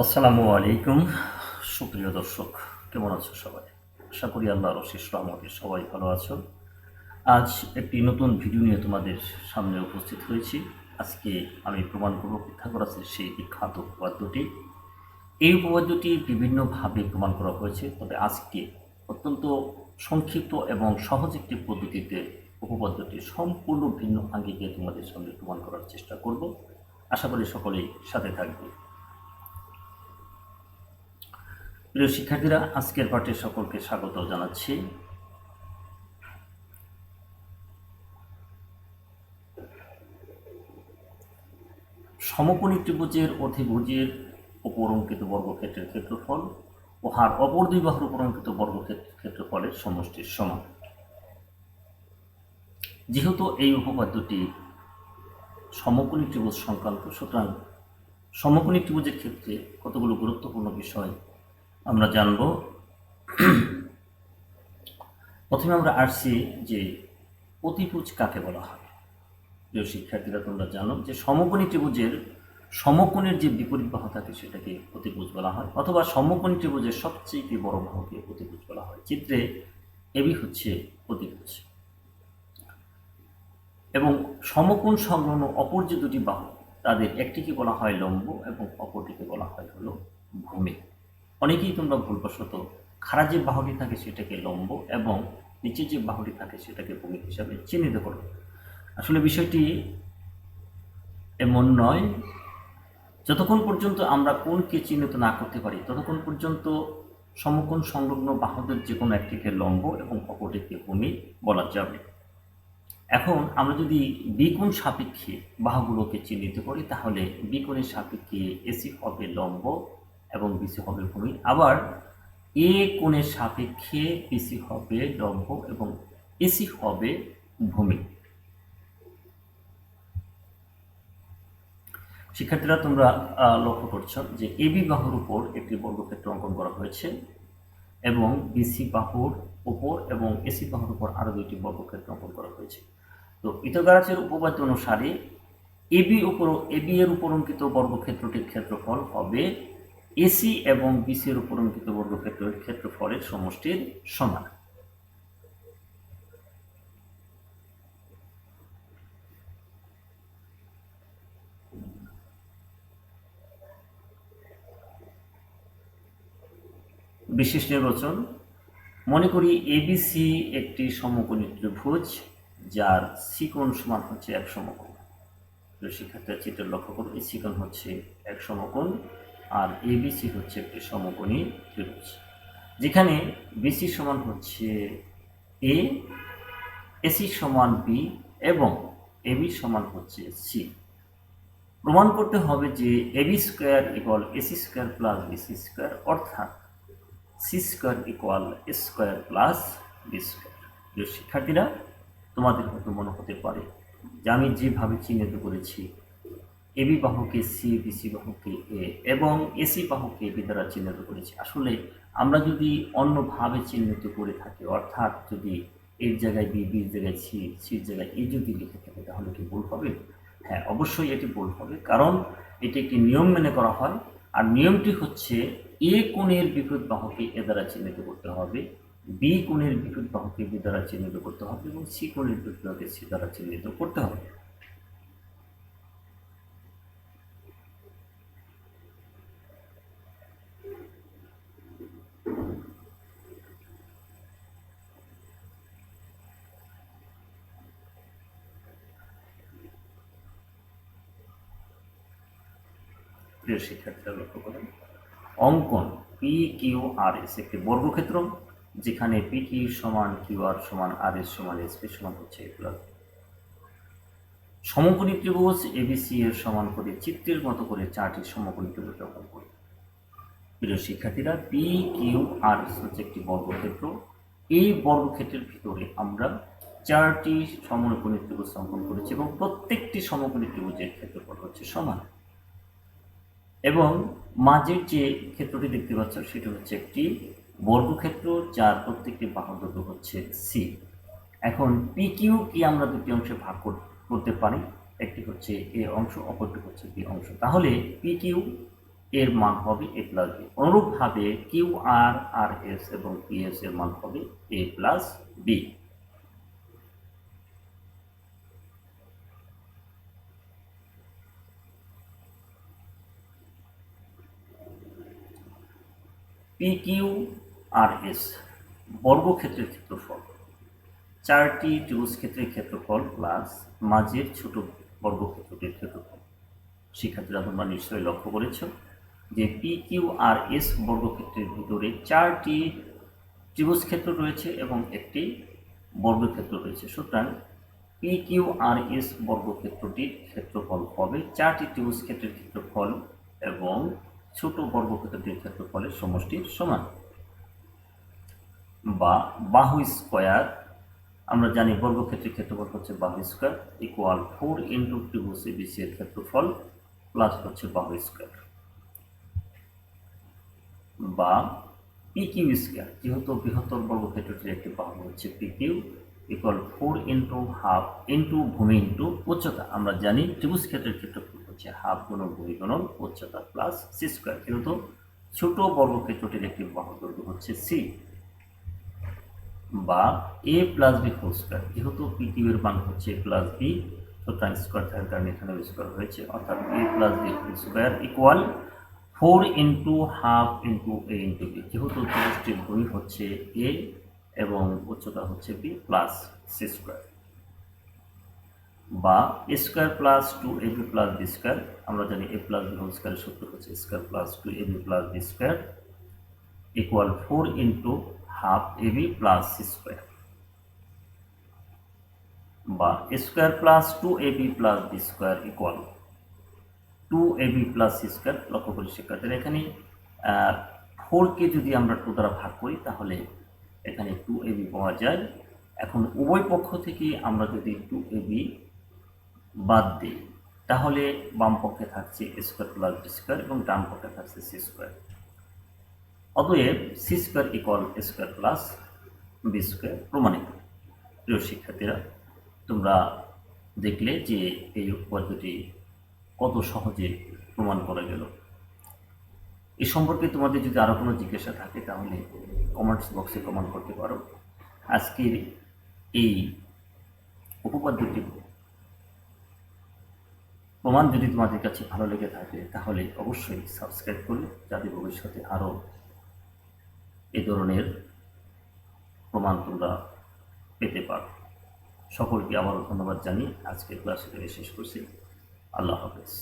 আসসালামু আলাইকুম সুপ্রিয় দর্শক, কেমন আছো সবাই? আশা করি আল্লাহর অশেষ রহমতে সবাই ভালো আছো। আজ একটি নতুন ভিডিও নিয়ে তোমাদের সামনে উপস্থিত হয়েছি। আজকে আমি প্রমাণ করব পিথাগোরাসের সেই বিখ্যাত উপপাদ্যটি। এই উপপাদ্যটি বিভিন্নভাবে প্রমাণ করা হয়েছে, তবে আজকে অত্যন্ত সংক্ষিপ্ত এবং সহজ একটি পদ্ধতিতে উপপাদ্যটি সম্পূর্ণ ভিন্ন আঙ্গিকে তোমাদের সামনে প্রমাণ করার চেষ্টা করব। আশা করি সকলেই সাথে থাকবে। প্রিয় শিক্ষার্থীরা, আজকের পাঠে সকলকে স্বাগত জানাচ্ছি। সমকোণী ত্রিভুজের অধিভুজের উপর অঙ্কিত বর্গক্ষেত্রের ক্ষেত্রফল ও হার অপর দুই বাহুর উপর অঙ্কিত বর্গক্ষেত্রফলের সমষ্টির সমান। যেহেতু এই উপপাদ্যটি সমকোণী ত্রিভুজ সংক্রান্ত, সুতরাং সমকোণী ত্রিভুজের ক্ষেত্রে কতগুলো গুরুত্বপূর্ণ বিষয় আমরা জানব। প্রথমে আমরা আসছি যে অতিভুজ কাকে বলা হয়। প্রিয় শিক্ষার্থীরা, তোমরা জানো যে সমকোণী ত্রিভুজের সমকোণের যে বিপরীত বাহু থাকে সেটাকে অতিভুজ বলা হয়, অথবা সমকোণী ত্রিভুজের সবচেয়ে বড় বাহুকে অতিভুজ বলা হয়। চিত্রে এবি হচ্ছে অতিভুজ, এবং সমকোণ সংলগ্ন অপর যে দুটি বাহু তাদের একটিকে বলা হয় লম্ব এবং অপরটিকে বলা হয় হলো ভূমি। অনেকেই তোমরা ভুলবশত খাড়া যে বাহুটি থাকে সেটাকে লম্ব এবং নিচে যে বাহুটি থাকে সেটাকে ভূমি হিসাবে চিহ্নিত করো। আসলে বিষয়টি এমন নয়। যতক্ষণ পর্যন্ত আমরা কোণকে চিহ্নিত না করতে পারি ততক্ষণ পর্যন্ত সমকোণ সংলগ্ন বাহুদের যে কোনো একটিকে লম্ব এবং অপরটিকে ভূমি বলা যাবে। এখন আমরা যদি বিকোণ সাপেক্ষে বাহুগুলোকে চিহ্নিত করি তাহলে বিকোণের সাপেক্ষে এসি হবে লম্ব এবং বিসি হবে ভূমি, আবার এ কোণের সাপেক্ষে বিসি হবে লম্ব এবং এসি হবে ভূমি। শিক্ষার্থীরা, তোমরা লক্ষ্য করছো যে এবি বাহুর উপর একটি বর্গক্ষেত্র অঙ্কন করা হয়েছে এবং বিসি বাহুর উপর এবং এসি বাহুর উপর আরও দুইটি বর্গক্ষেত্র অঙ্কন করা হয়েছে। তো পিথাগোরাসের উপপাদ্য অনুসারে এবি এর উপর অঙ্কিত বর্গক্ষেত্রটির ক্ষেত্রফল হবে এসি এবং বিসি এর উপর অঙ্কিত বর্গক্ষেত্রের ক্ষেত্রফলের সমষ্টির সমান। বিশেষ নির্বাচন: মনে করি এবিসি একটি সমকোণী ত্রিভুজ যার সিকোণ সমান হচ্ছে এক সমকোণ। শিক্ষার্থীরা চিত্র লক্ষ্য করুন, এই সিকোণ হচ্ছে এক সমকোণ আর এবিসি হচ্ছে একটি সমকোণী ত্রিভুজ, যেখানে বিসি সমান হচ্ছে এ, এসি সমান বি এবং এবি সমান হচ্ছে সি। প্রমাণ করতে হবে যে AB square equal AC square plus BC square, অর্থাৎ c square equal a square plus b square. প্রিয় শিক্ষার্থীরা, তোমাদের হয়তো মনে হতে পারে যে আমি যেভাবে চিহ্নিত করেছি এবি বাহুকে সি, বিসি বাহুকে এ এবং এসি বাহুকে বি দ্বারা চিহ্নিত করেছি, আসলে আমরা যদি অন্যভাবে চিহ্নিত করে থাকি, অর্থাৎ যদি এর জায়গায় বি, বির জায়গায় সি, সির জায়গায় এ যদি লিখে থাকি তাহলে কি ভুল হবে? হ্যাঁ, অবশ্যই এটি ভুল হবে, কারণ এটি একটি নিয়ম মেনে করা হয়। আর নিয়মটি হচ্ছে এ কোণের বিপরীত বাহুকে এ দ্বারা চিহ্নিত করতে হবে, বি কোণের বিপরীত বাহুকে বি দ্বারা চিহ্নিত করতে হবে এবং সি কোণের বিপরীত বাহুকে সি দ্বারা চিহ্নিত করতে হবে। প্রিয় শিক্ষার্থীরা, লক্ষ্য করেন অঙ্কন পি কিউ আর এস একটি বর্গক্ষেত্র যেখানে পি কিউ সমান কিউ আর সমান আর এস সমান এস পি সমান হচ্ছে এ প্লাস। সমকোণী ত্রিভুজ এবিসি এর সমান করে চিত্রের মতো করে চারটি সমকোণী ত্রিভুজ অঙ্কন করি। প্রিয় শিক্ষার্থীরা, পি কিউ আর এস হচ্ছে একটি বর্গক্ষেত্র। এই বর্গক্ষেত্রের ভিতরে আমরা চারটি সমকোণী ত্রিভুজ অঙ্কন করেছি এবং প্রত্যেকটি সমকোণী ত্রিভুজের ক্ষেত্রফল হচ্ছে সমান, এবং মাঝের যে ক্ষেত্রটি দেখতে পাচ্ছ সেটি হচ্ছে একটি বর্গক্ষেত্র যার প্রত্যেকটি বাহুর দৈর্ঘ্য হচ্ছে সি। এখন পি কিউ কি আমরা দুটি অংশে ভাগ করতে পারি, একটি হচ্ছে এ অংশ, অপরটি হচ্ছে বি অংশ। তাহলে পি কিউ এর মান হবে এ প্লাস বি। অনুরূপভাবে কিউ আর আর এস এবং পি এস এর মান হবে এ plus B. P Q R S বর্গক্ষেত্রের ক্ষেত্রফল, চারটি ত্রিভুজ ক্ষেত্রের ক্ষেত্রফল প্লাস মাঝের ছোট বর্গক্ষেত্রটির ক্ষেত্রফল। শিক্ষার্থীরা তোমরা নিশ্চয়ই লক্ষ্য করেছ যে পি কিউ আর এস বর্গক্ষেত্রের ভিতরে চারটি ত্রিভুজ ক্ষেত্র রয়েছে এবং একটি বর্গক্ষেত্র রয়েছে। সুতরাং পি কিউ আর এস বর্গক্ষেত্রটির ক্ষেত্রফল হবে চারটি ত্রিভুজ ক্ষেত্রের ক্ষেত্রফল এবং ছোট বর্গক্ষেত্রটির ক্ষেত্রফলের সমষ্টির সমান। বা বাহু স্কয়ার, আমরা জানি বর্গক্ষেত্রের ক্ষেত্রফল হচ্ছে বাহু স্কয়ার ইকুয়াল 4 ইন্টু ত্রিভুজ এবিসি এর ক্ষেত্রফল প্লাস হচ্ছে বাহু স্কয়ার। বা পি কিউ স্কয়ার, যেহেতু বৃহত্তর বর্গক্ষেত্রটির একটি বাহু হচ্ছে P Q equal 4 into half into ভূমি ইন্টু উচ্চতা। আমরা জানি ত্রিভুজ ক্ষেত্রের ক্ষেত্রফল হচ্ছে হাফ গুণন ভূমি গুণন উচ্চতা প্লাস সি স্কয়ার, যেহেতু ছোট বর্গক্ষেত্রটির একটি বাহু দৈর্ঘ্য হচ্ছে সি। বা A plus B whole square, যেহেতু পি কিউ এর মান হচ্ছে এ প্লাস বি, সুতরাং স্কয়ার থাকার কারণে এখানে স্কয়ার হয়েছে, অর্থাৎ A plus B whole square equal 4 into half into A into B, যেহেতু ত্রিভুজটির ভূমি হচ্ছে এ এবং উচ্চতা হচ্ছে বি প্লাস সি স্কয়ার। বা A square plus 2ab plus B square, আমরা জানি এ প্লাস বি হোল স্কয়ারের সূত্র হচ্ছে square plus 2ab plus B square equal 4 into half ab plus C square. বা square plus 2ab plus B square equal 2ab plus C square. লক্ষ্য করি শিক্ষার্থীরা, এখানে 4কে যদি আমরা 2 দ্বারা ভাগ করি তাহলে এখানে 2ab পাওয়া যায়। এখন উভয় পক্ষ থেকে আমরা যদি 2ab বাদ দিই তাহলে বাম পক্ষে থাকছে স্কয়ার প্লাস বি স্কয়ার এবং ডান পক্ষে থাকছে সি স্কয়ার। অতএব c square equal square plus B square প্রমাণিত। প্রিয় শিক্ষার্থীরা, তোমরা দেখলে যে এই পদ্ধতি কত সহজে প্রমাণ করা গেল। এ সম্পর্কে তোমাদের যদি আরও কোনো জিজ্ঞাসা থাকে তাহলে কমেন্টস বক্সে কমেন্ট করতে পারো। আজকের এই উপপাদ্যটি প্রমাণ যদি তোমাদের কাছে ভালো লেগে থাকে তাহলে অবশ্যই সাবস্ক্রাইব করবে, যাতে ভবিষ্যতে আরও এ ধরনের প্রমাণ তোমরা পেতে পারো। সকলকে আবারও ধন্যবাদ জানিয়ে আজকের ক্লাস এখানে শেষ করছি। আল্লাহ হাফেজ।